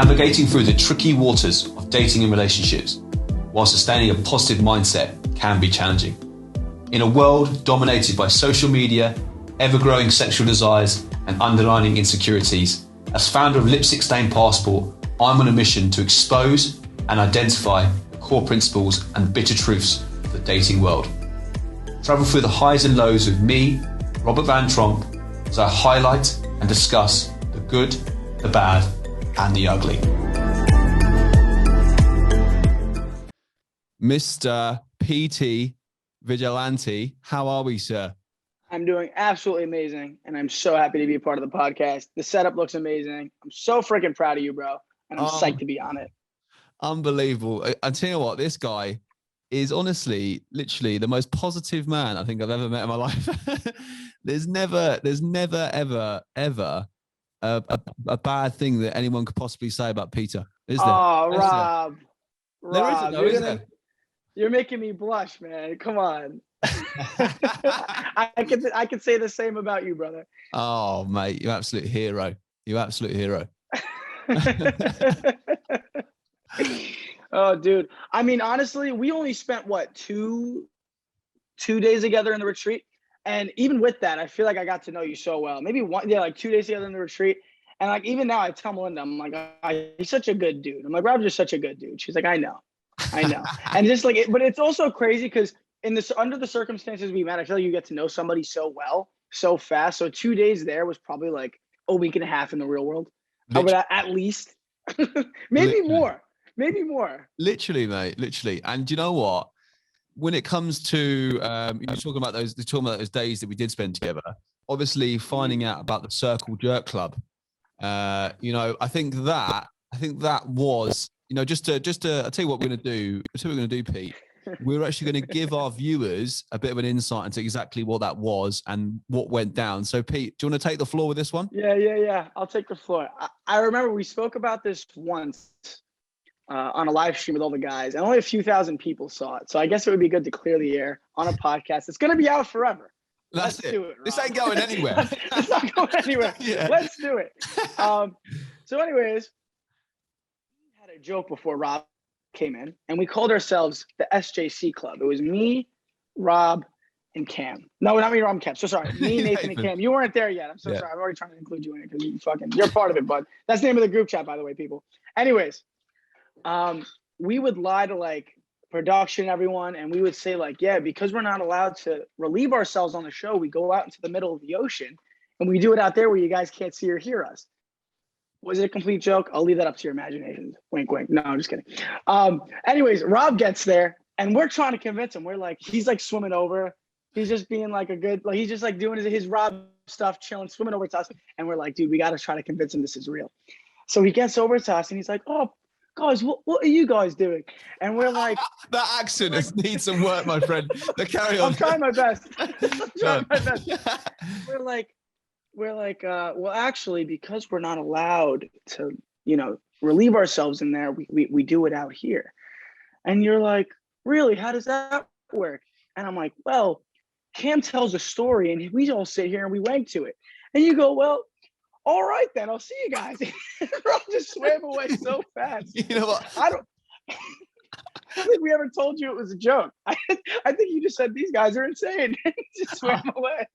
Navigating through the tricky waters of dating and relationships while sustaining a positive mindset can be challenging. In a world dominated by social media, ever-growing sexual desires and underlying insecurities, as founder of Lipstick Stain Passport, I'm on a mission to expose and identify the core principles and bitter truths of the dating world. Travel through the highs and lows with me, Robert Van Tromp, as I highlight and discuss the good, the bad, and the ugly. Mr. Peter Vigilante, how are we, sir? I'm doing absolutely amazing, and I'm so happy to be a part of the podcast. The setup looks amazing. I'm so freaking proud of you, bro, and I'm psyched to be on it. Unbelievable. I tell you what, this guy is honestly, literally the most positive man I think I've ever met in my life. There's never, ever a bad thing that anyone could possibly say about Peter, is there? Oh, Is Rob. there? There isn't, though, is there? You're making me blush, man. Come on. I could say the same about you, brother. Oh, mate, you absolute hero. You absolute hero. Oh, dude. I mean, honestly, we only spent two days together in the retreat. And even with that, I feel like I got to know you so well. Maybe like 2 days together in the retreat. And like, even now I tell Melinda, I'm like, he's such a good dude. I'm like, Rob's just such a good dude. She's like, I know. And just like, but it's also crazy because under the circumstances we met, I feel like you get to know somebody so well, so fast. So 2 days there was probably like a week and a half in the real world. At least. Maybe more. Literally, mate. Literally. And you know what? When it comes to you're talking about those days that we did spend together, obviously finding out about the Circle Jerk Club, I think that was, just to I'll tell you what we're going to do, Pete. We're actually going to give our viewers a bit of an insight into exactly what that was and what went down. So, Pete, do you want to take the floor with this one? Yeah. I'll take the floor. I remember we spoke about this once on a live stream with all the guys, and only a few thousand people saw it. So I guess it would be good to clear the air on a podcast. It's going to be out forever. Let's do it. This ain't going anywhere. It's not going anywhere. Yeah. Let's do it. So anyways, we had a joke before Rob came in, and we called ourselves the SJC Club. It was me, Rob, and Cam. No, not me, Rob, and Cam. So sorry. Me, Nathan, and Cam. You weren't there yet. I'm so sorry. I'm already trying to include you in it because you're part of it, bud. That's the name of the group chat, by the way, people. Anyways, we would lie to like production, everyone, and we would say like, yeah, because we're not allowed to relieve ourselves on the show, we go out into the middle of the ocean and we do it out there where you guys can't see or hear us. Was it a complete joke? I'll leave that up to your imagination. Wink, wink. No, I'm just kidding. Anyways, Rob gets there and we're trying to convince him. We're like, he's like swimming over. He's just being like he's just like doing his Rob stuff, chilling, swimming over to us. And we're like, dude, we got to try to convince him this is real. So he gets over to us and he's like, oh, guys, what are you guys doing? And we're like, that accent needs some work, my friend. But carry on. I'm trying my best. We're like, well, actually, because we're not allowed to, relieve ourselves in there, we do it out here. And you're like, really? How does that work? And I'm like, well, Cam tells a story and we all sit here and we wank to it. And you go, well, all right, then I'll see you guys. Rob just swam away so fast. You know what? I don't think we ever told you it was a joke. I think you just said these guys are insane. He just swam away.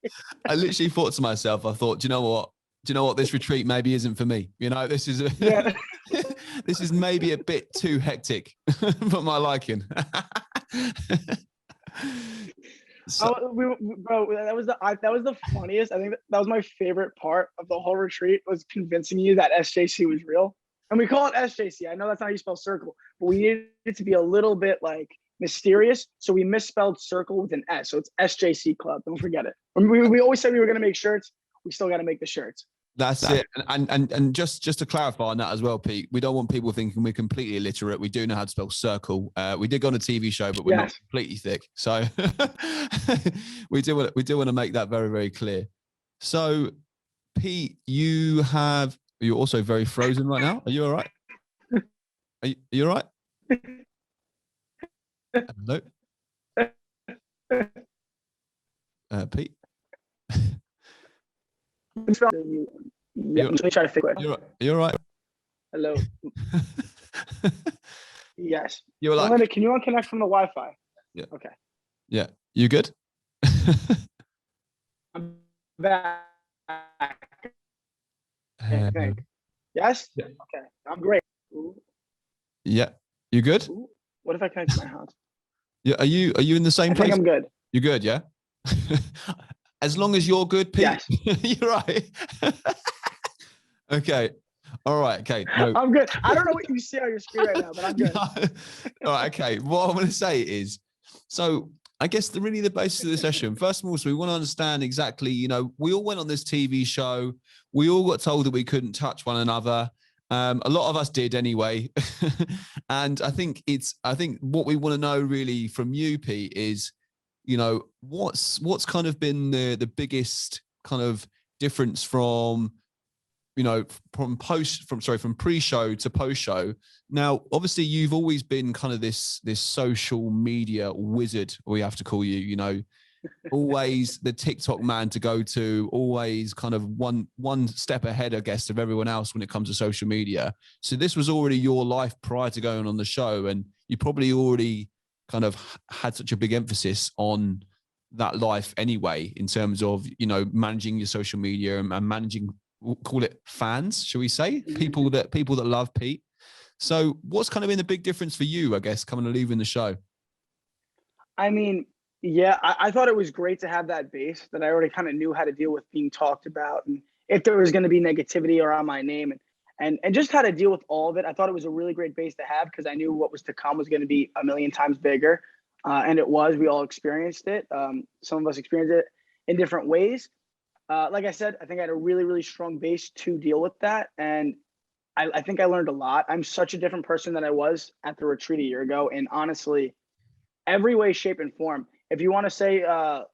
I literally thought to myself, do you know what? This retreat maybe isn't for me. This is this is maybe a bit too hectic for my liking. Bro, that was the funniest. I think that was my favorite part of the whole retreat, was convincing you that SJC was real. And we call it SJC. I know that's not how you spell circle, but we needed it to be a little bit like mysterious. So we misspelled circle with an S. So it's SJC Club. Don't forget it. We always said we were going to make shirts. We still got to make the shirts. That's it. And just to clarify on that as well, Pete, we don't want people thinking we're completely illiterate. We do know how to spell circle. We did go on a TV show, but we're not completely thick. So we do want to make that very, very clear. So, Pete, you're also very frozen right now. Are you all right? Are you all right? Hello? Pete? Let me try to fix it. You're all right? Hello. Yes. You were like, Melinda, can you unconnect from the Wi-Fi? Yeah. Okay. Yeah. You good? I'm back. I think. Yes? Yeah. Okay. I'm great. Ooh, Yeah. You good? ooh. What if I connect to my house? Yeah. Are you in the same I place? think I'm good. You're good, yeah? As long as you're good, Pete. Yes. You're right. Okay. All right. Okay. No. I'm good. I don't know what you see on your screen right now, but I'm good. No. All right. Okay. What I want to say is, so I guess really the basis of the session, first of all, so we want to understand exactly, we all went on this TV show. We all got told that we couldn't touch one another. A lot of us did anyway. And I think what we want to know really from you, Pete, is, what's kind of been the biggest kind of difference from from pre-show to post-show. Now, obviously, you've always been kind of this social media wizard, we have to call you, always the TikTok man to go to, always kind of one step ahead, I guess, of everyone else when it comes to social media. So this was already your life prior to going on the show, and you probably already kind of had such a big emphasis on that life anyway, in terms of, managing your social media and managing, we'll call it fans, shall we say, people that love Pete. So what's kind of been the big difference for you, I guess, coming and leaving the show? I mean, yeah, I thought it was great to have that base that I already kind of knew how to deal with being talked about, and if there was going to be negativity around my name, and just how to deal with all of it. I thought it was a really great base to have because I knew what was to come was going to be a million times bigger, and it was. We all experienced it. Some of us experienced it in different ways. Like I said, I think I had a really, really strong base to deal with that. And I think I learned a lot. I'm such a different person than I was at the retreat a year ago. And honestly, every way, shape, and form. If you want to say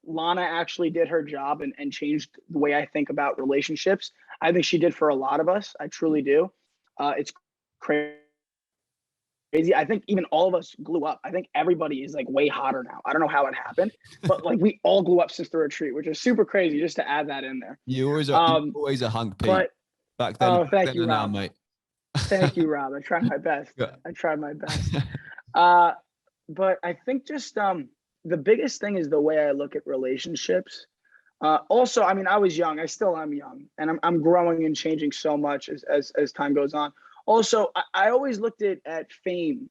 Lana actually did her job and changed the way I think about relationships, I think she did for a lot of us. I truly do. It's crazy. I think even all of us glue up. I think everybody is like way hotter now. I don't know how it happened, but like we all glue up since the retreat, which is super crazy. Just to add that in there. You always a hunk, Pete. But back then, thank you, now, Rob. mate. Thank you, Rob. I tried my best. Yeah. I tried my best. But I think just the biggest thing is the way I look at relationships. Also, I mean, I was young. I still am young, and I'm growing and changing so much as time goes on. Also, I always looked at fame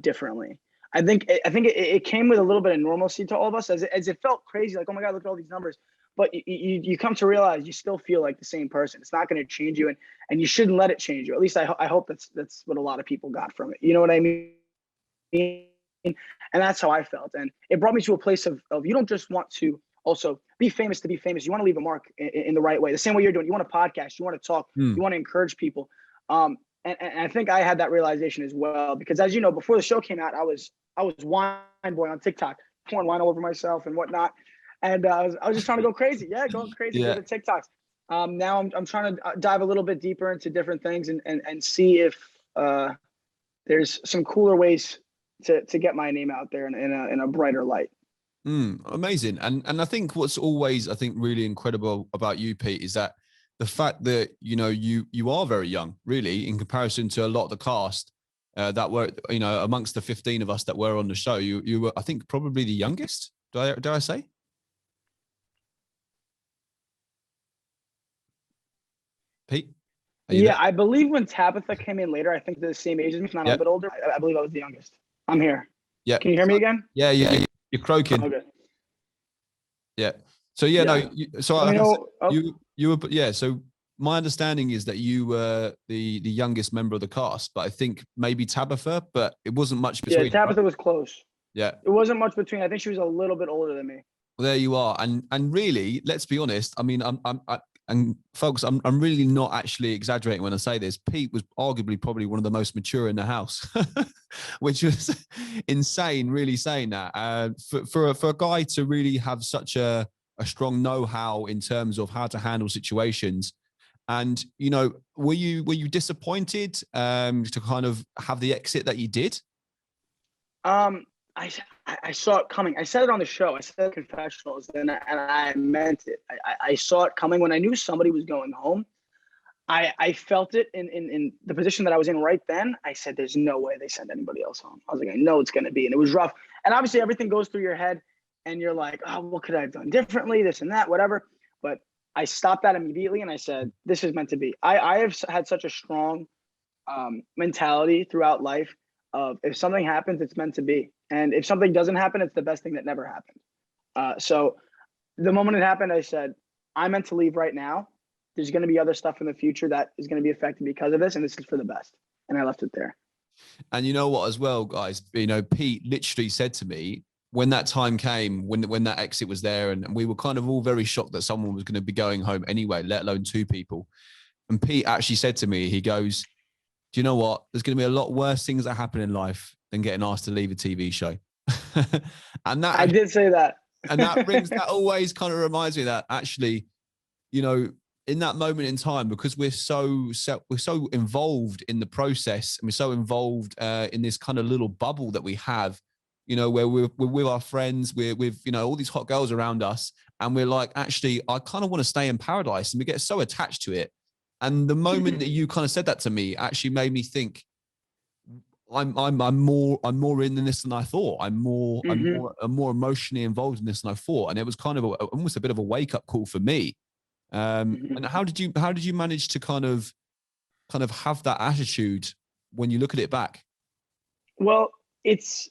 differently. I think it came with a little bit of normalcy to all of us, as it felt crazy. Like, oh my God, look at all these numbers. But you come to realize you still feel like the same person. It's not going to change you, and you shouldn't let it change you. At least I hope that's what a lot of people got from it. You know what I mean? And that's how I felt. And it brought me to a place of you don't just want to also be famous to be famous. You want to leave a mark in the right way. The same way you're doing. You want to podcast. You want to talk. You want to encourage people. And I think I had that realization as well, because as you know, before the show came out, I was wine boy on TikTok, pouring wine all over myself and whatnot. And I was just trying to go crazy. Yeah, going crazy with the TikToks. Now I'm trying to dive a little bit deeper into different things and see if there's some cooler ways to get my name out there in a brighter light. Amazing. And I think what's always, I think, really incredible about you, Pete, is that the fact that, you are very young, really, in comparison to a lot of the cast that were, amongst the 15 of us that were on the show, you were, I think, probably the youngest. Did I say? Pete? Yeah, I believe when Tabitha came in later, I think they're the same age as me, if not a bit older. I believe I was the youngest. I'm here. Yeah. Can you hear me again? Yeah. You're croaking. Okay. Yeah. So you were, So my understanding is that you were the youngest member of the cast, but I think maybe Tabitha, but it wasn't much between. Yeah, Tabitha was close. Yeah. It wasn't much between. I think she was a little bit older than me. Well, there you are. And really, let's be honest. I mean, and folks, I'm really not actually exaggerating when I say this. Pete was arguably probably one of the most mature in the house, which was insane, really saying that. For a guy to really have such a strong know-how in terms of how to handle situations. And, were you disappointed to kind of have the exit that you did? I saw it coming. I said it on the show. I said confessionals, and I meant it. I saw it coming when I knew somebody was going home. I felt it in the position that I was in right then. I said, there's no way they send anybody else home. I was like, I know it's going to be. And it was rough. And obviously everything goes through your head and you're like, oh, what could I have done differently? This and that, whatever. But I stopped that immediately and I said, this is meant to be. I have had such a strong mentality throughout life of if something happens, it's meant to be. And if something doesn't happen, it's the best thing that never happened. So the moment it happened, I said, I'm meant to leave right now. There's going to be other stuff in the future that is going to be affected because of this. And this is for the best. And I left it there. And you know what, as well, guys, you know, Pete literally said to me when that time came, when that exit was there, and we were kind of all very shocked that someone was going to be going home anyway, let alone two people. And Pete actually said to me, he goes, do you know what? There's going to be a lot worse things that happen in life than getting asked to leave a TV show. And that I did say that. And that always kind of reminds me that actually, you know, in that moment in time, because we're so involved in the process and we're so involved in this kind of little bubble that we have, you know, where we're with our friends, we're with, you know, all these hot girls around us, and we're like, actually, I kind of want to stay in paradise, and we get so attached to it. And the moment that you kind of said that to me actually made me think, I'm more in this than I thought. I'm more emotionally involved in this than I thought, and it was kind of almost a bit of a wake up call for me. And how did you manage to kind of have that attitude when you look at it back? Well, it's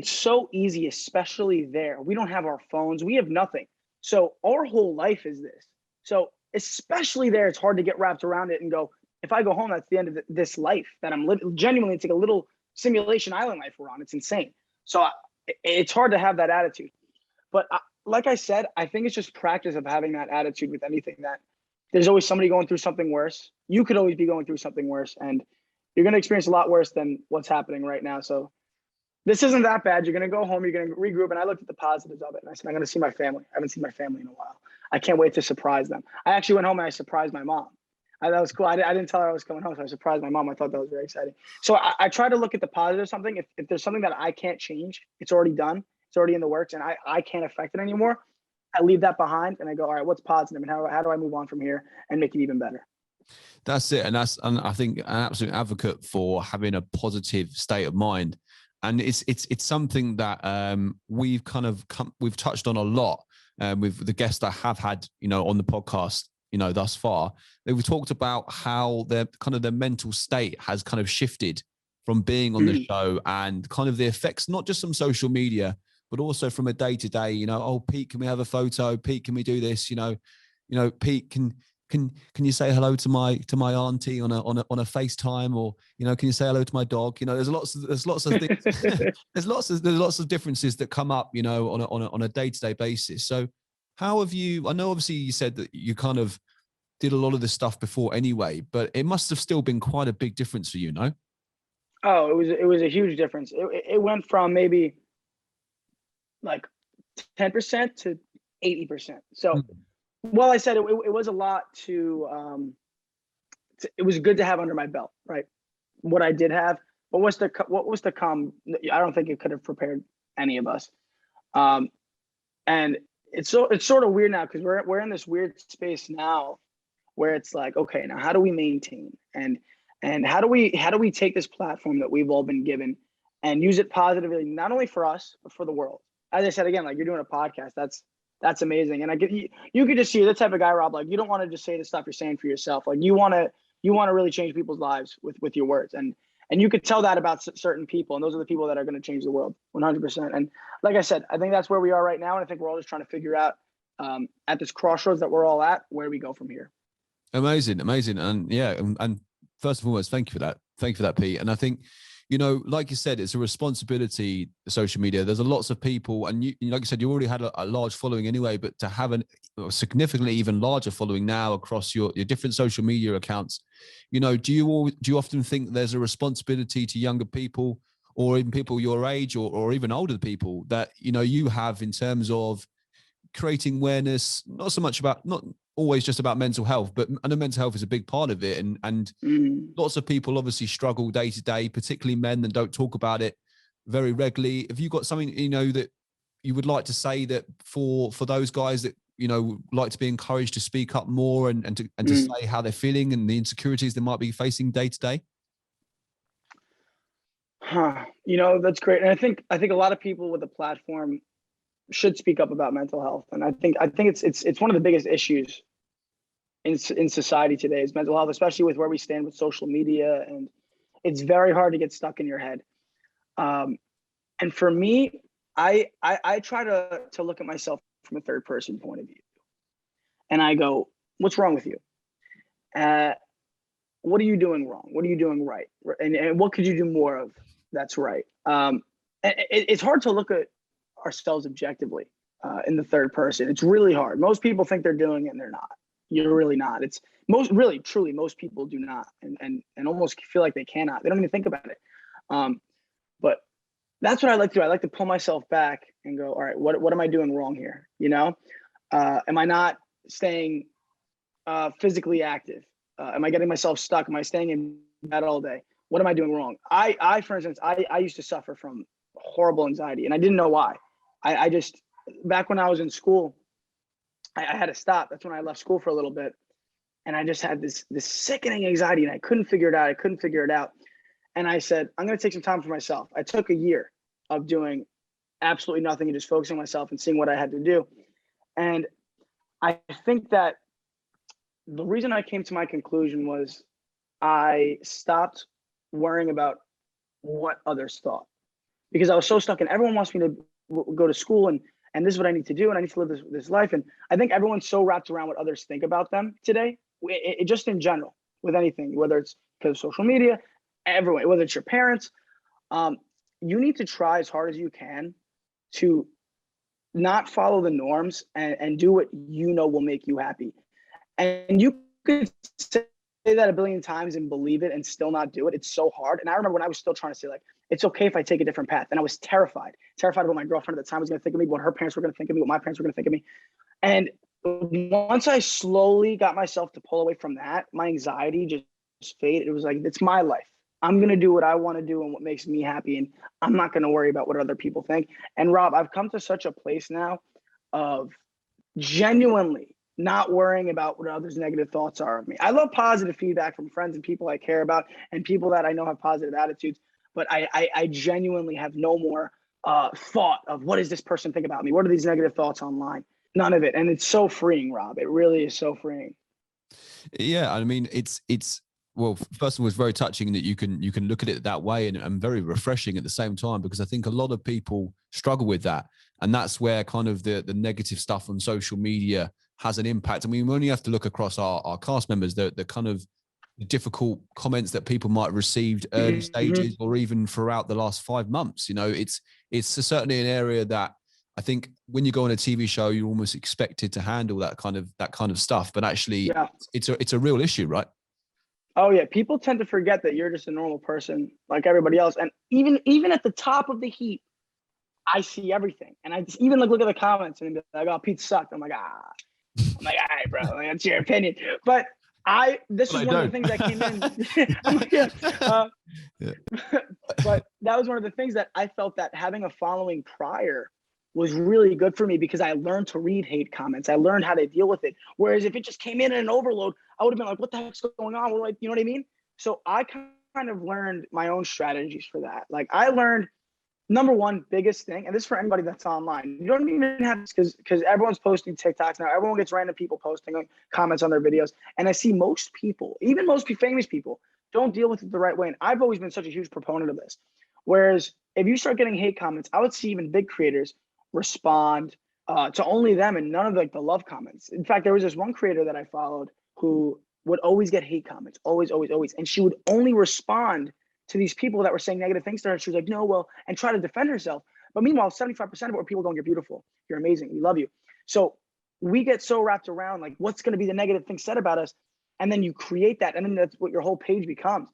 so easy, especially there. We don't have our phones. We have nothing. So our whole life is this. So especially there, it's hard to get wrapped around it and go, if I go home, that's the end of this life that I'm living. Genuinely, it's like a little simulation island life we're on. It's insane. So it's hard to have that attitude. But like I said, I think it's just practice of having that attitude with anything, that there's always somebody going through something worse. You could always be going through something worse, and you're going to experience a lot worse than what's happening right now. So this isn't that bad. You're going to go home, you're going to regroup. And I looked at the positives of it, and I said, I'm going to see my family. I haven't seen my family in a while. I can't wait to surprise them. I actually went home and I surprised my mom. That was cool. I didn't tell her I was coming home, so I surprised my mom. I thought that was very exciting. So I try to look at the positive of something. If there's something that I can't change, it's already done. It's already in the works, and I can't affect it anymore. I leave that behind and I go, all right, what's positive, and how do I move on from here and make it even better? That's it. And I think an absolute advocate for having a positive state of mind. And it's something that we've touched on a lot with the guests I have had, you know, on the podcast, you know, thus far. We've talked about how their mental state has kind of shifted from being on the show, and kind of the effects, not just from social media, but also from a day to day, you know, oh, Pete, can we have a photo? Pete, can we do this? You know, Pete, can you say hello to my auntie on a FaceTime, or, you know, can you say hello to my dog? You know, there's lots of things, there's lots of differences that come up, you know, on a day to day basis. So how have you, I know obviously you said that you kind of did a lot of this stuff before anyway, but it must have still been quite a big difference for you, no? Oh, it was a huge difference. It went from maybe like 10% to 80%. So, well, I said it was a lot it was good to have under my belt, right? What I did have, what was to come, I don't think it could have prepared any of us. And it's sort of weird now, because we're in this weird space now where it's like, okay, now how do we maintain and how do we take this platform that we've all been given and use it positively, not only for us, but for the world? As I said, again, like, you're doing a podcast, that's amazing. And you could just see the type of guy, Rob, like, you don't want to just say the stuff you're saying for yourself. Like, you want to really change people's lives with your words. And you could tell that about certain people. And those are the people that are going to change the world 100%. And like I said, I think that's where we are right now. And I think we're all just trying to figure out at this crossroads that we're all at, where we go from here. Amazing. And yeah. And first and foremost, thank you for that. Thank you for that, Pete. And I think, you know, like you said, it's a responsibility, social media. There's lots of people, and you, like you said, you already had a large following anyway, but to have a significantly even larger following now across your different social media accounts, you know, do you often think there's a responsibility to younger people, or even people your age, or even older people, that, you know, you have in terms of creating awareness, not always just about mental health, but I know mental health is a big part of it. And lots of people obviously struggle day to day, particularly men, that don't talk about it very regularly. Have you got something, you know, that you would like to say that for those guys that like to be encouraged to speak up more and to say how they're feeling and the insecurities they might be facing day to day? That's great. And I think a lot of people with a platform should speak up about mental health. And I think it's one of the biggest issues in society today is mental health, especially with where we stand with social media. And it's very hard to get stuck in your head. And for me, I try to look at myself from a third person point of view. And I go, what's wrong with you? What are you doing wrong? What are you doing right? And what could you do more of that's right? It's hard to look at ourselves objectively in the third person. It's really hard. Most people think they're doing it and they're not. You're really not. It's truly, most people do not and almost feel like they cannot. They don't even think about it. But that's what I like to do. I like to pull myself back and go, all right, what am I doing wrong here? Am I not staying physically active? Am I getting myself stuck? Am I staying in bed all day? What am I doing wrong? For instance, I used to suffer from horrible anxiety and I didn't know why. I just, back when I was in school, I had to stop. That's when I left school for a little bit. And I just had this sickening anxiety and I couldn't figure it out. And I said, I'm going to take some time for myself. I took a year of doing absolutely nothing and just focusing on myself and seeing what I had to do. And I think that the reason I came to my conclusion was I stopped worrying about what others thought, because I was so stuck in everyone wants me to go to school and this is what I need to do and I need to live this life. And I think everyone's so wrapped around what others think about them today, it just in general, with anything, whether it's because of social media, everyone, whether it's your parents, you need to try as hard as you can to not follow the norms and do what will make you happy. And you could say that a billion times and believe it and still not do it. It's so hard. And I remember when I was still trying to say, like, it's okay if I take a different path. And I was terrified of what my girlfriend at the time was going to think of me, what her parents were going to think of me, what my parents were going to think of me. And once I slowly got myself to pull away from that, my anxiety just faded. It was like, it's my life. I'm going to do what I want to do and what makes me happy. And I'm not going to worry about what other people think. And Rob, I've come to such a place now of genuinely not worrying about what others' negative thoughts are of me. I love positive feedback from friends and people I care about and people that I know have positive attitudes, but I genuinely have no more thought of what does this person think about me? What are these negative thoughts online? None of it. And it's so freeing, Rob. It really is so freeing. Yeah. I mean, it's well, first of all, it's very touching that you can look at it that way and very refreshing at the same time, because I think a lot of people struggle with that. And that's where kind of the negative stuff on social media has an impact. I mean, we only have to look across our cast members, the kind of difficult comments that people might have received early stages or even throughout the last 5 months. It's certainly an area that I think when you go on a TV show, you're almost expected to handle that kind of stuff. But actually, it's a real issue, right? Oh yeah, people tend to forget that you're just a normal person like everybody else. And even at the top of the heap, I see everything. And I just even look at the comments and be like, oh, Pete sucked. I'm like, all right, bro, like, that's your opinion. But this was one of the things that came in. I'm like, but that was one of the things that I felt that having a following prior was really good for me, because I learned to read hate comments. I learned how to deal with it. Whereas if it just came in an overload, I would have been like, what the heck's going on? Like, you know what I mean? So I kind of learned my own strategies for that. Like I learned, number one, biggest thing, and this is for anybody that's online, you don't even have this because everyone's posting TikToks now. Everyone gets random people posting comments on their videos. And I see most people, even most famous people, don't deal with it the right way. And I've always been such a huge proponent of this. Whereas if you start getting hate comments, I would see even big creators respond to only them and none of the love comments. In fact, there was this one creator that I followed who would always get hate comments, always. And she would only respond to these people that were saying negative things to her. She was like, no, well, and try to defend herself. But meanwhile, 75% of it were people going, you're beautiful, you're amazing, we love you. So we get so wrapped around like what's going to be the negative thing said about us. And then you create that. And then that's what your whole page becomes.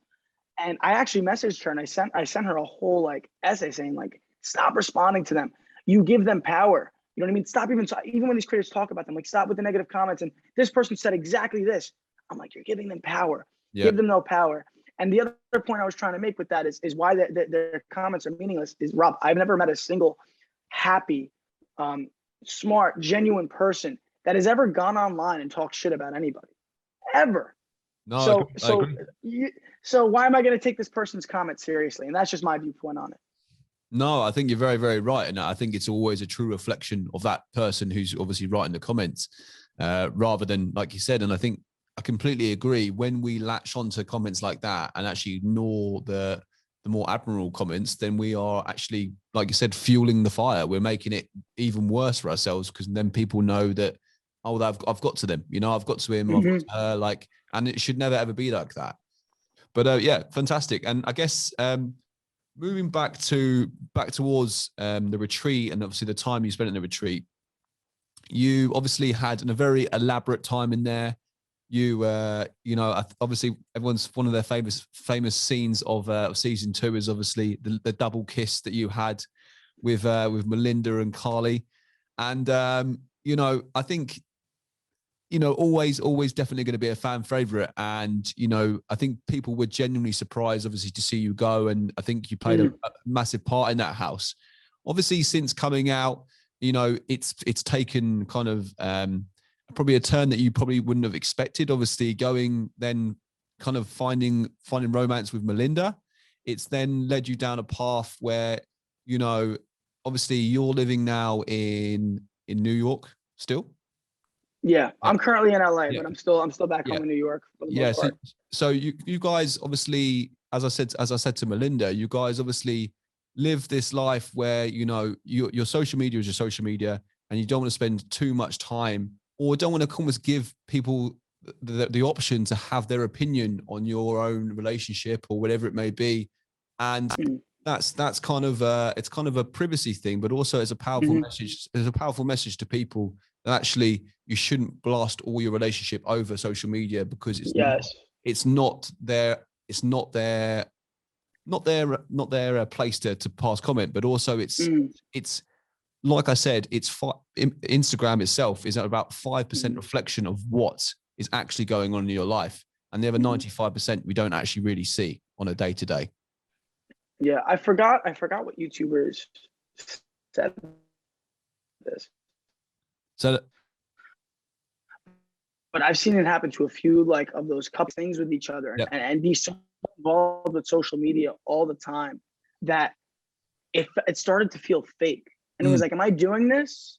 And I actually messaged her and I sent her a whole like essay saying like, stop responding to them. You give them power. You know what I mean? Stop even when these creators talk about them, like stop with the negative comments. And this person said exactly this. I'm like, you're giving them power. Yeah. Give them no power. And the other point I was trying to make with that is why their comments are meaningless is, Rob, I've never met a single happy, smart, genuine person that has ever gone online and talked shit about anybody, ever. No, I agree. So why am I going to take this person's comment seriously? And that's just my viewpoint on it. No, I think you're very, very right. And I think it's always a true reflection of that person who's obviously writing the comments, rather than, like you said. And I think I completely agree. When we latch onto comments like that and actually ignore the more admirable comments, then we are actually, like you said, fueling the fire. We're making it even worse for ourselves, because then people know that, oh, I've got to them, I've got to him, I've got to her, like, and it should never ever be like that. But yeah, fantastic. And I guess moving back towards the retreat, and obviously the time you spent in the retreat, you obviously had a very elaborate time in there. You obviously everyone's, one of their famous scenes of season 2 is obviously the double kiss that you had with Melinda and Carly. And I think always definitely going to be a fan favorite. And I think people were genuinely surprised, obviously, to see you go, and I think you played a massive part in that house. Obviously, since coming out, it's taken kind of probably a turn that you probably wouldn't have expected. Obviously, going then kind of finding romance with Melinda, it's then led you down a path where obviously you're living now in New York still. Yeah, I'm currently in LA, but I'm still back home in New York for the most part. So you guys obviously, as I said to Melinda, you guys obviously live this life where your social media is your social media, and you don't want to spend too much time, or don't want to almost give people the option to have their opinion on your own relationship or whatever it may be. And that's kind of it's kind of a privacy thing, but also it's a powerful message. There's a powerful message to people that actually you shouldn't blast all your relationship over social media, because it's not their place to pass comment. But also it's like I said, Instagram itself is about 5% reflection of what is actually going on in your life, and the other 95% we don't actually really see on a day to day. Yeah, I forgot what YouTubers said this. So, but I've seen it happen to a few of those couple things with each other, and be so involved with social media all the time that it started to feel fake. And it was like, am I doing this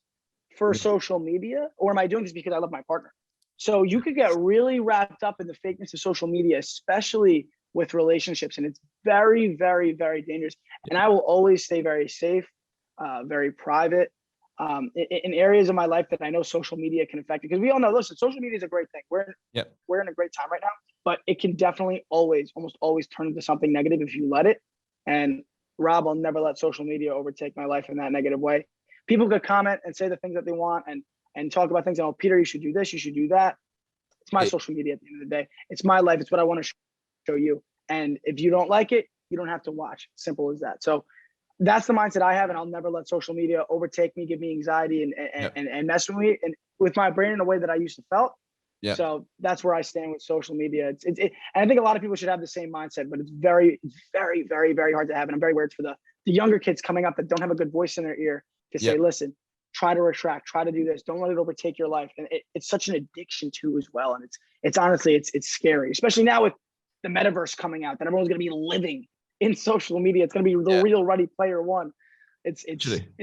for social media, or am I doing this because I love my partner? So you could get really wrapped up in the fakeness of social media, especially with relationships. And it's very, very, very dangerous. And I will always stay very safe, very private, in areas of my life that I know social media can affect. Because we all know, listen, social media is a great thing. We're in a great time right now, but it can definitely almost always turn into something negative if you let it. And Rob, I'll never let social media overtake my life in that negative way. People could comment and say the things that they want and talk about things. Oh, Peter, you should do this, you should do that. It's my social media at the end of the day. It's my life. It's what I want to show you. And if you don't like it, you don't have to watch. Simple as that. So that's the mindset I have, and I'll never let social media overtake me, give me anxiety, and mess with me and with my brain in a way that I used to felt. Yeah. So that's where I stand with social media. And I think a lot of people should have the same mindset, but it's very, very, very, very hard to have. And I'm very worried for the younger kids coming up that don't have a good voice in their ear to say, listen, try to retract, try to do this. Don't let it overtake your life. And it's such an addiction too, as well. And it's honestly, it's scary, especially now with the metaverse coming out, that everyone's going to be living in social media. It's going to be the real Ready Player One. It's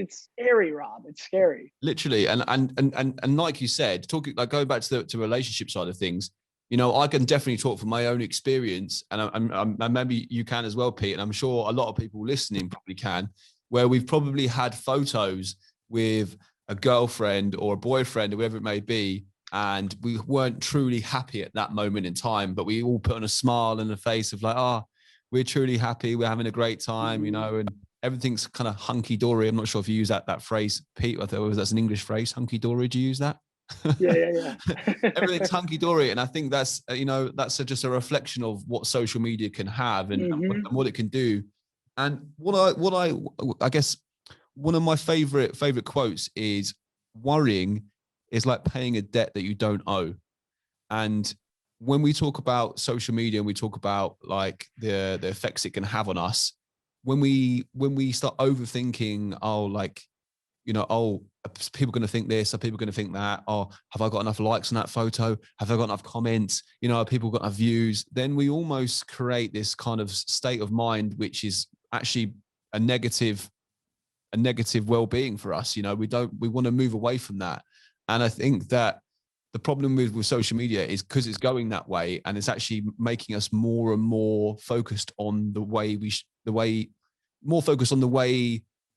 scary, Rob. It's scary. Literally, and like you said, talking going back to the relationship side of things, I can definitely talk from my own experience, and maybe you can as well, Pete. And I'm sure a lot of people listening probably can, where we've probably had photos with a girlfriend or a boyfriend or whoever it may be, and we weren't truly happy at that moment in time, but we all put on a smile and a face of like, we're truly happy, we're having a great time, and everything's kind of hunky-dory. I'm not sure if you use that phrase, Pete. I thought that's an English phrase, hunky-dory. Do you use that? Yeah. Everything's hunky-dory. And I think that's, that's just a reflection of what social media can have and what it can do. And what I guess one of my favorite quotes is, worrying is like paying a debt that you don't owe. And when we talk about social media and we talk about like the effects it can have on us, when we start overthinking, oh, are people going to think this? Are people going to think that? Oh, have I got enough likes on that photo? Have I got enough comments? Are people got enough views? Then we almost create this kind of state of mind, which is actually a negative well-being for us. We want to move away from that. And I think that the problem with social media is because it's going that way, and it's actually making us more and more focused on the way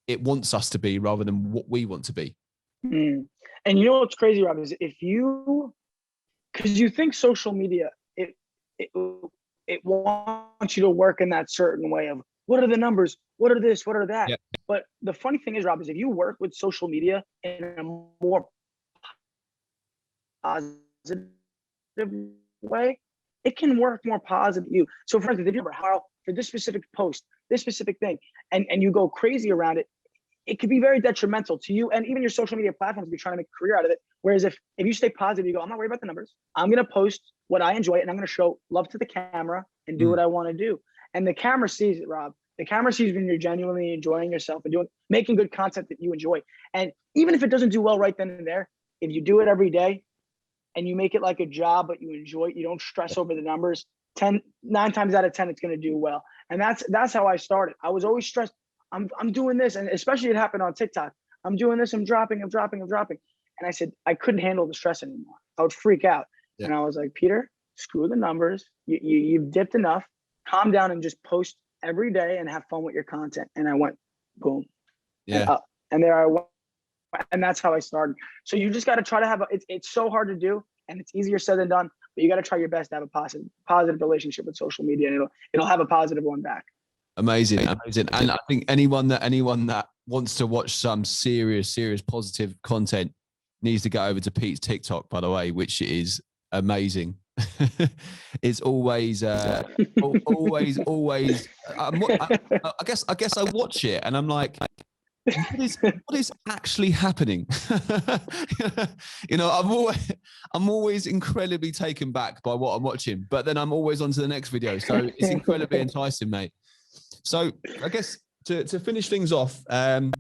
it wants us to be rather than what we want to be. And you know what's crazy, Rob, is because you think social media, it wants you to work in that certain way of what are the numbers, what are this, what are that. Yeah. But the funny thing is, Rob, is if you work with social media in a more positive way, it can work more positive for you. So for instance, if you're for this specific post, this specific thing, and you go crazy around it, it could be very detrimental to you and even your social media platforms if you're trying to make a career out of it. Whereas if you stay positive, you go, I'm not worried about the numbers. I'm going to post what I enjoy and I'm going to show love to the camera and do what I want to do. And the camera sees it, Rob. The camera sees when you're genuinely enjoying yourself and making good content that you enjoy. And even if it doesn't do well right then and there, if you do it every day and you make it like a job, but you enjoy it, you don't stress over the numbers, 9 times out of 10, it's going to do well. And that's how I started. I was always stressed. I'm doing this. And especially it happened on TikTok. I'm doing this. I'm dropping. And I said, I couldn't handle the stress anymore. I would freak out. Yeah. And I was like, Peter, screw the numbers. You've dipped enough. Calm down and just post every day and have fun with your content. And I went, boom. Yeah. And up. And there I went. And that's how I started. So you just got to try to have it's so hard to do and it's easier said than done, but you got to try your best to have a positive relationship with social media, and it'll have a positive one back. Amazing. And I think anyone that wants to watch some serious positive content needs to go over to Pete's TikTok, by the way, which is amazing. It's always I guess I watch it and I'm like, what is actually happening? I'm always incredibly taken back by what I'm watching, but then I'm always on to the next video. So it's incredibly enticing, mate. So I guess to finish things off, as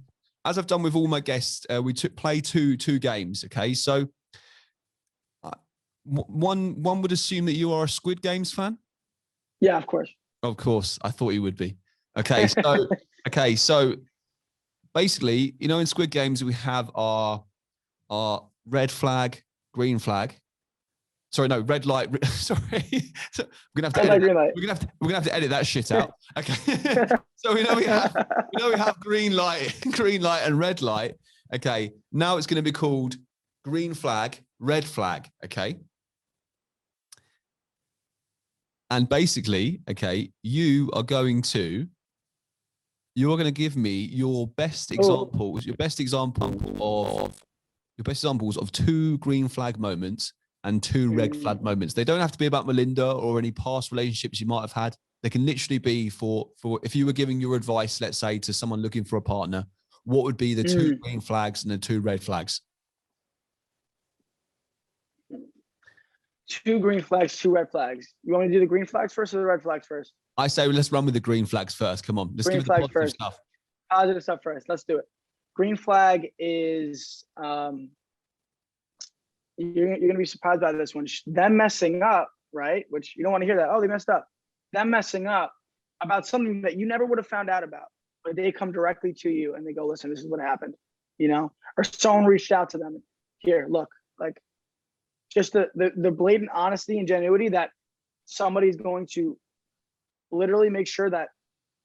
I've done with all my guests, we play two games. Okay, so one would assume that you are a Squid Games fan. Yeah, of course. Of course, I thought you would be. Okay, so basically, in Squid Games we have our red flag, green flag. Sorry, no, red light. Sorry, so we're gonna have to edit that shit out. Okay, so we know we have green light, and red light. Okay, now it's going to be called green flag, red flag. Okay, and basically, okay, you are going to give me your best examples, your best examples of 2 green flag moments and 2 red flag moments. They don't have to be about Melinda or any past relationships you might have had. They can literally be for if you were giving your advice, let's say, to someone looking for a partner, what would be the 2 green flags and the 2 red flags? 2 green flags, 2 red flags. You want me to do the green flags first or the red flags first? I say let's run with the green flags first. Come on, let's give it the positive stuff. Positive stuff first. Let's do it. Green flag is you're going to be surprised by this one. Them messing up, right? Which you don't want to hear that. Oh, they messed up. Them messing up about something that you never would have found out about, but they come directly to you and they go, listen, this is what happened, or someone reached out to them. Here, look, like just the blatant honesty and genuity that somebody's going to literally make sure that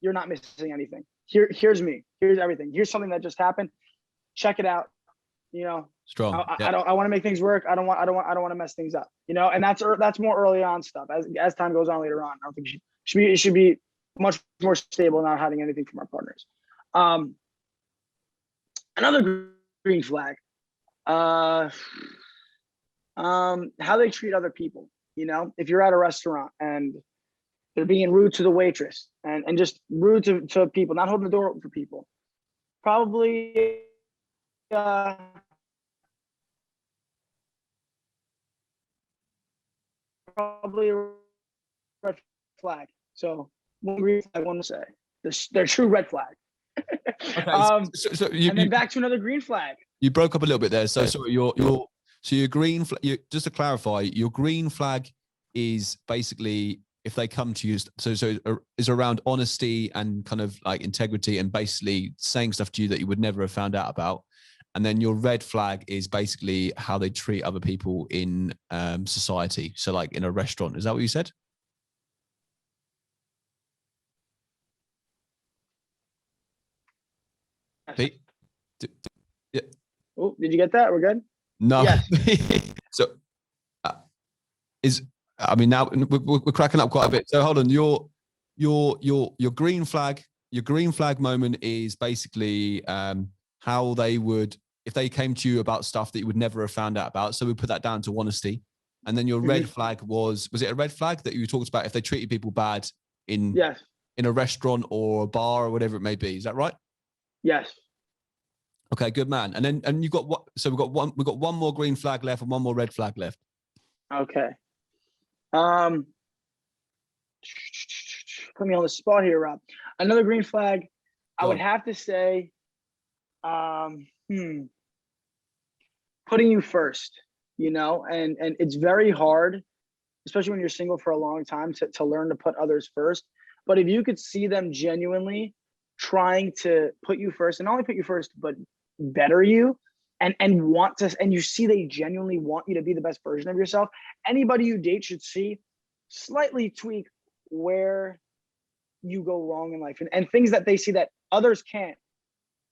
you're not missing anything. Here's me. Here's everything. Here's something that just happened. Check it out. Strong. I want to make things work. I don't want to mess things up. And that's more early on stuff. As time goes on later on, I don't think it should be much more stable, not hiding anything from our partners. Another green flag. How they treat other people. If you're at a restaurant and they're being rude to the waitress and just rude to people, not holding the door open for people, probably probably a red flag. So one green flag I want to say, they're true red flag. Okay. And then back to another green flag. You broke up a little bit there. So your green flag. Just to clarify, your green flag is basically if they come to you. So is around honesty and kind of like integrity and basically saying stuff to you that you would never have found out about. And then your red flag is basically how they treat other people in society. So like in a restaurant. Is that what you said? Pete? Yeah. Oh, did you get that? We're good? No. Yes. So now we're cracking up quite a bit. So hold on, your green flag moment is basically how they would, if they came to you about stuff that you would never have found out about. So we put that down to honesty. And then your red flag was it a red flag that you talked about if they treated people bad in a restaurant or a bar or whatever it may be? Is that right? Yes. Okay, good man. And you got what? So we've got one more green flag left and one more red flag left. Okay. Put me on the spot here, Rob. Another green flag, I would have to say, putting you first, and it's very hard, especially when you're single for a long time, to learn to put others first. But if you could see them genuinely trying to put you first, and not only put you first, but better you, and want to, and you see they genuinely want you to be the best version of yourself, anybody you date should see slightly tweak where you go wrong in life and things that they see that others can't,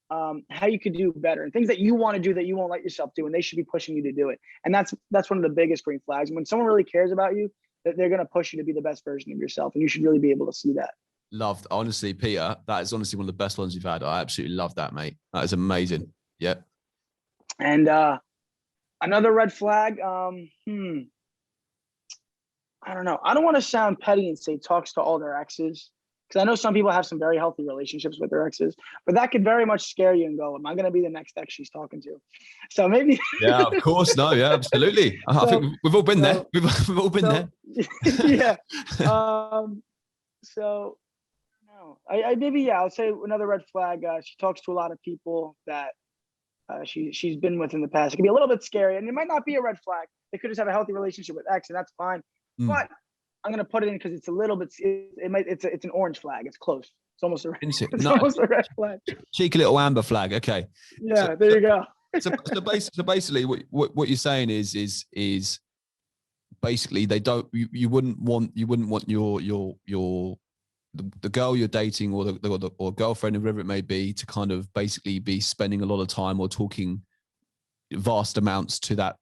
how you could do better, and things that you want to do that you won't let yourself do, and they should be pushing you to do it. And that's one of the biggest green flags. When someone really cares about you, that they're going to push you to be the best version of yourself, and you should really be able to see that. Loved, honestly, Peter, that is honestly one of the best ones you've had. I absolutely love that, mate. That is amazing. Yeah. And another red flag, I don't know. I don't want to sound petty and say talks to all their exes, because I know some people have some very healthy relationships with their exes, but that could very much scare you and go, am I going to be the next ex she's talking to? So maybe. Yeah, of course. No, yeah, absolutely. I think we've all been there. We've all been there. Yeah. So no, I maybe, I'll say another red flag. She talks to a lot of people that she's been with in the past. It can be a little bit scary, and it might not be a red flag. They could just have a healthy relationship with ex, and that's fine. But I'm gonna put it in because it's a little bit. It's an orange flag. It's close. It's almost a almost a red flag. Cheeky little amber flag. Okay. Yeah, there you go. so basically, what you're saying is basically they don't. You wouldn't want the girl you're dating or the girlfriend or whoever it may be to kind of basically be spending a lot of time or talking vast amounts to a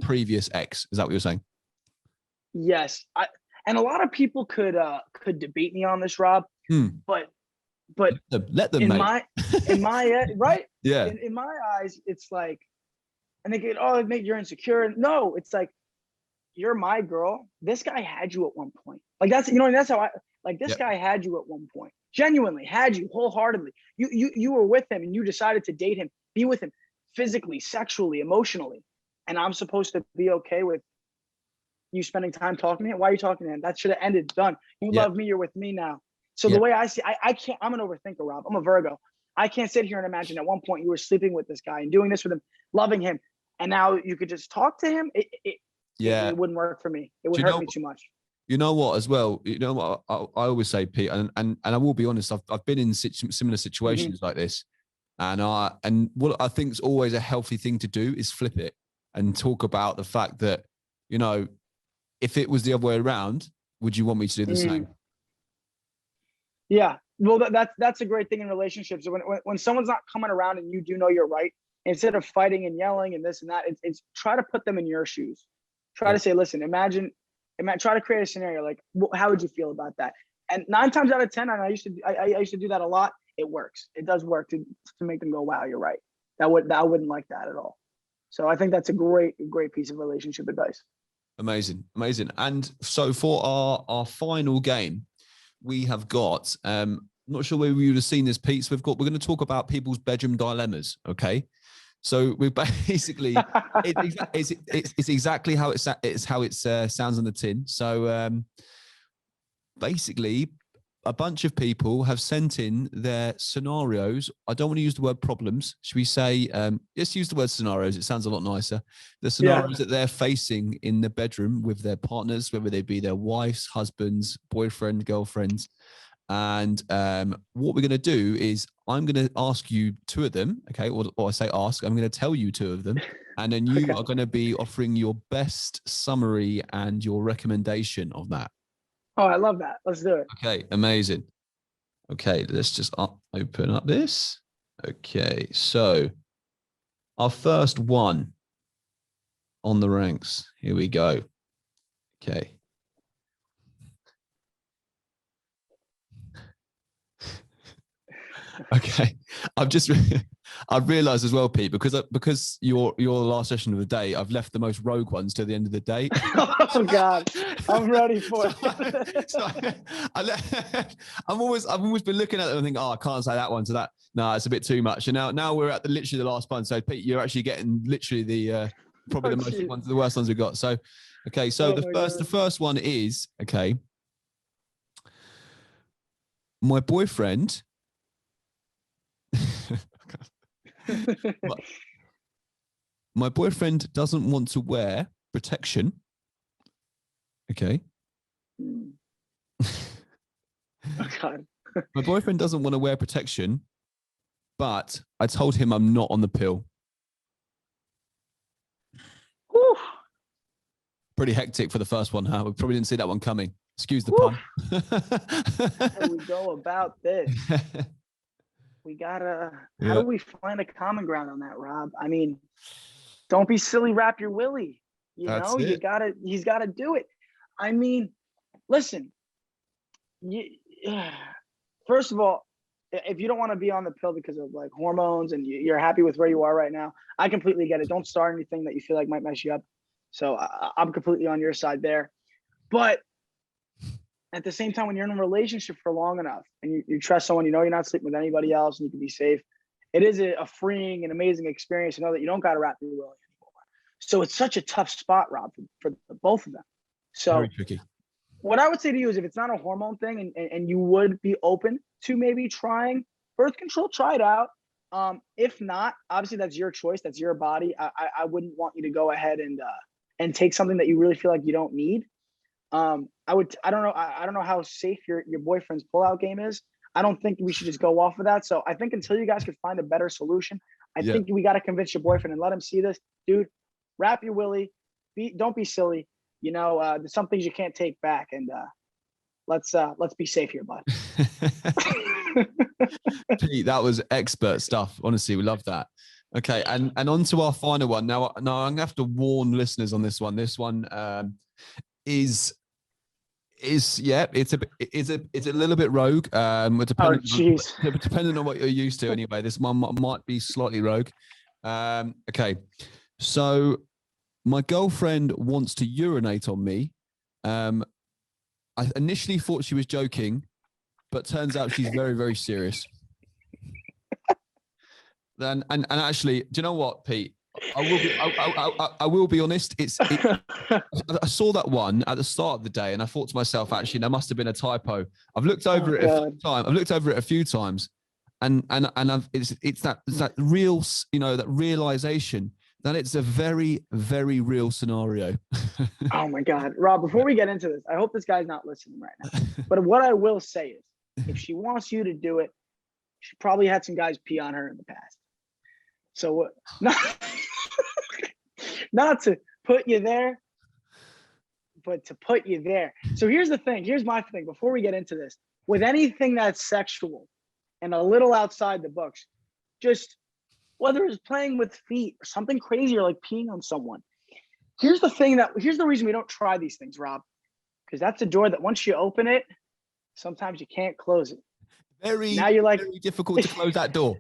previous ex. Is that what you're saying? Yes, and a lot of people could debate me on this, Rob. But let them in mate. in my right, yeah. In my eyes, it's like, and they get, oh, mate, you're insecure. No, it's like, you're my girl. This guy had you at one point. Like that's that's how I like. This guy had you at one point. Genuinely had you wholeheartedly. You were with him and you decided to date him, be with him physically, sexually, emotionally, and I'm supposed to be okay with you spending time talking to him? Why are you talking to him? That should have ended. Done. You love me. You're with me now. So the way I see, I can't. I'm an overthinker, Rob. I'm a Virgo. I can't sit here and imagine at one point you were sleeping with this guy and doing this with him, loving him, and now you could just talk to him. It wouldn't work for me. It would hurt me too much. You know what? As well, you know what I always say, Pete, and I will be honest. I've been in similar situations like this, and what I think is always a healthy thing to do is flip it and talk about the fact that, if it was the other way around, would you want me to do the same? Yeah, well, that's a great thing in relationships. When someone's not coming around and you do know you're right, instead of fighting and yelling and this and that, it's try to put them in your shoes. Try to say, listen, imagine, try to create a scenario like, how would you feel about that? And 9 times out of 10, and I used to do that a lot. It works. It does work to make them go, wow, you're right. I wouldn't like that at all. So I think that's a great piece of relationship advice. Amazing. And so for our final game, we have got, not sure where you would have seen this, Pete. So we're going to talk about people's bedroom dilemmas. Okay. So we basically, it's exactly how it sounds on the tin. So basically, a bunch of people have sent in their scenarios. I don't want to use the word problems. Should we say, let's use the word scenarios. It sounds a lot nicer. The scenarios that they're facing in the bedroom with their partners, whether they be their wives, husbands, boyfriend, girlfriends. And what we're going to do is I'm going to ask you two of them. Okay. Or I say ask, I'm going to tell you two of them. And then you are going to be offering your best summary and your recommendation of that. Oh, I love that. Let's do it. Okay, amazing. Okay, let's just open up this. Okay, so our first one on the ranks. Here we go. Okay. Okay, I've realised as well, Pete, because your last session of the day, I've left the most rogue ones to the end of the day. Oh God, I'm ready for it. I've always been looking at them and thinking, oh, I can't say that one to that. No, it's a bit too much. And now we're at literally the last one. So Pete, you're actually getting literally the probably the worst ones we've got. So okay, so the first one is okay. My boyfriend. My boyfriend doesn't want to wear protection. Okay. Oh God. My boyfriend doesn't want to wear protection, but I told him I'm not on the pill. Whew. Pretty hectic for the first one, huh? We probably didn't see that one coming. Excuse the pun. How do we go about this? How do we find a common ground on that, Rob? I mean, don't be silly, wrap your willy. He's got to do it. I mean, listen, first of all, if you don't want to be on the pill because of like hormones and you're happy with where you are right now, I completely get it. Don't start anything that you feel like might mess you up. So I'm completely on your side there. But at the same time, when you're in a relationship for long enough and you trust someone, you know you're not sleeping with anybody else and you can be safe, it is a freeing and amazing experience to know that you don't got to wrap your willy anymore. So it's such a tough spot, Rob, for both of them. So very tricky. What I would say to you is if it's not a hormone thing and you would be open to maybe trying birth control, try it out. If not, obviously that's your choice. That's your body. I wouldn't want you to go ahead and take something that you really feel like you don't need. I don't know how safe your boyfriend's pullout game is. I don't think we should just go off of that. So I think until you guys could find a better solution, I think we got to convince your boyfriend and let him see this. Dude, wrap your willy. Don't be silly. You know, there's some things you can't take back, and let's be safe here, bud. Pete, that was expert stuff. Honestly, we love that. Okay, and on to our final one. Now I'm gonna have to warn listeners on this one. This one is it's a little bit rogue. Depending on what you're used to. Anyway, this one might be slightly rogue. Okay, so my girlfriend wants to urinate on me. I initially thought she was joking, but turns out she's very, very serious. And actually, do you know what, Pete? I will be honest. I saw that one at the start of the day, and I thought to myself, actually, there must have been a typo. I've looked over it a few times, and it's that real, that realization that it's a very, very real scenario. Oh my God, Rob! Before we get into this, I hope this guy's not listening right now. But what I will say is, if she wants you to do it, she probably had some guys pee on her in the past. So not to put you there, but to put you there. So here's the thing. Here's my thing. Before we get into this, with anything that's sexual and a little outside the books, just whether it's playing with feet or something crazy or like peeing on someone. Here's the reason we don't try these things, Rob, because that's a door that once you open it, sometimes you can't close it. Now you're like, very difficult to close that door.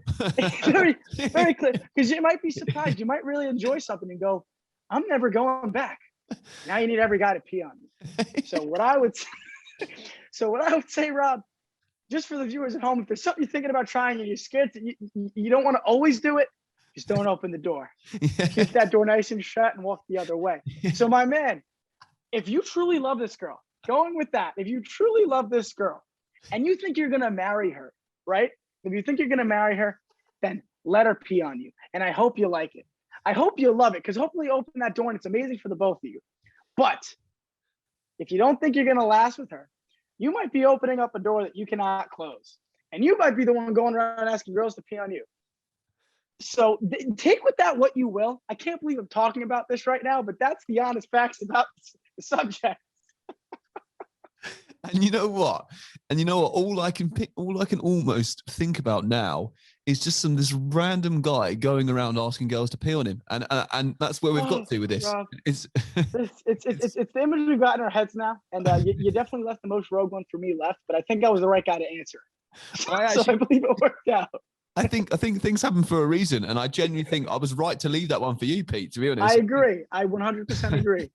very, very clear. Because you might be surprised. You might really enjoy something and go, I'm never going back. Now you need every guy to pee on you. So what I would say, Rob, just for the viewers at home, if there's something you're thinking about trying and you're scared, you don't want to always do it, just don't open the door. Keep that door nice and shut and walk the other way. So my man, if you truly love this girl, going with that, if you truly love this girl, and you think you're going to marry her, right? If you think you're going to marry her, then let her pee on you. And I hope you like it. I hope you love it, because hopefully you open that door and it's amazing for the both of you. But if you don't think you're going to last with her, you might be opening up a door that you cannot close. And you might be the one going around asking girls to pee on you. So take with that what you will. I can't believe I'm talking about this right now, but that's the honest facts about the subject. And you know what? All I can almost think about now is just this random guy going around asking girls to pee on him, and that's where we've got to with this. Rob, It's it's the image we've got in our heads now, and you definitely left the most rogue one for me left, but I think I was the right guy to answer. So I believe it worked out. I think things happen for a reason, and I genuinely think I was right to leave that one for you, Pete. To be honest, I agree. I 100% agree.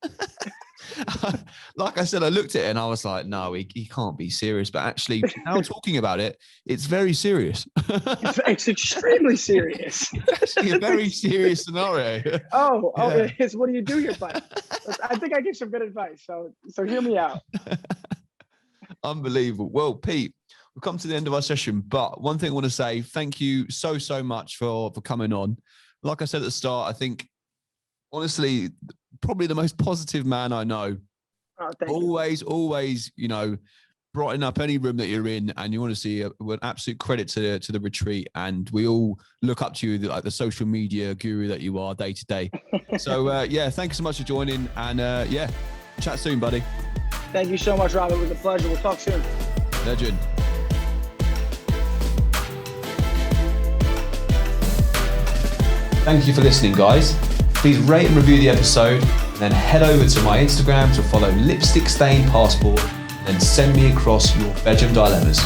Like I said, I looked at it and I was like, no, he can't be serious. But actually, now talking about it, it's very serious. It's extremely serious. It's actually a very serious scenario. Oh, it is. What do you do here, bud? I think I give some good advice. So hear me out. Unbelievable. Well, Pete, we've come to the end of our session, but one thing I want to say, thank you so much for coming on. Like I said at the start, I think, honestly, probably the most positive man I know. Oh, always, brighten up any room that you're in, and you want to see an absolute credit to the retreat. And we all look up to you, like the social media guru that you are day to day. So, thank you so much for joining, and chat soon, buddy. Thank you so much, Robert. It was a pleasure. We'll talk soon. Legend. Thank you for listening, guys. Please rate and review the episode, and then head over to my Instagram to follow Lipstick Stain Passport, and then send me across your bedroom dilemmas.